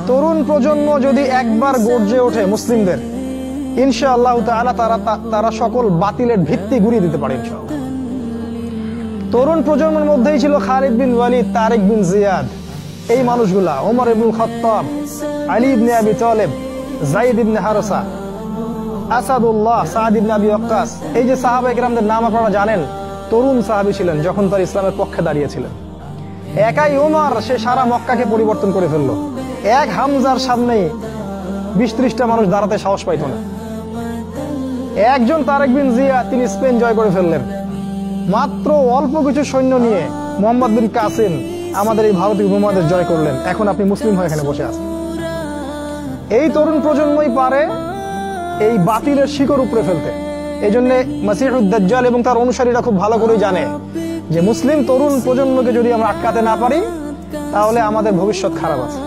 তরুণ প্রজন্ম যদি একবার গর্জে ওঠে মুসলিমদের, ইনশাআল্লাহ তাআলা তারা সকল বাতিলের ভিত্তি গুঁড়িয়ে দিতে পারে ইনশাআল্লাহ। তরুণ প্রজন্মের মধ্যেই ছিল খালিদ বিন ওয়ালিদ, তারেক বিন জিয়াদ, এই মানুষগুলা, ওমর ইবনুল খাত্তাব, আলী ইবনে আবি তালেব, যায়েদ ইবনে হারেসা, আসাদুল্লাহ, সাদ ইবনে আবি ওয়াক্কাস। এই যে সাহাবায়ে কেরামদের নাম আপনারা জানেন, তরুণ সাহাবী ছিলেন যখন তার ইসলামের পক্ষে দাঁড়িয়েছিলেন। একাই ওমর, সে সারা মক্কাকে পরিবর্তন করে ফেললো। এক হামজার সামনে 20-30টা মানুষ দাঁড়াতে সাহস পাইত না। একজন তারেক বিন জিয়াদ, তিনি স্পেন জয় করে ফেললেন মাত্র অল্প কিছু সৈন্য নিয়ে। মোহাম্মদ বিন কাসিম আমাদের এই ভারতীয় উপমহাদেশ জয় করলেন, এখন আপনি মুসলিম হয়ে এখানে বসে আছেন। এই তরুণ প্রজন্মই পারে এই বাতিলের শিকড় উপড়ে ফেলতে। এই জন্য মাসিহুদ দাজ্জাল এবং তার অনুসারীরা খুব ভালো করে জানে যে মুসলিম তরুণ প্রজন্মকে যদি আমরা আটকাতে না পারি, তাহলে আমাদের ভবিষ্যৎ খারাপ আছে।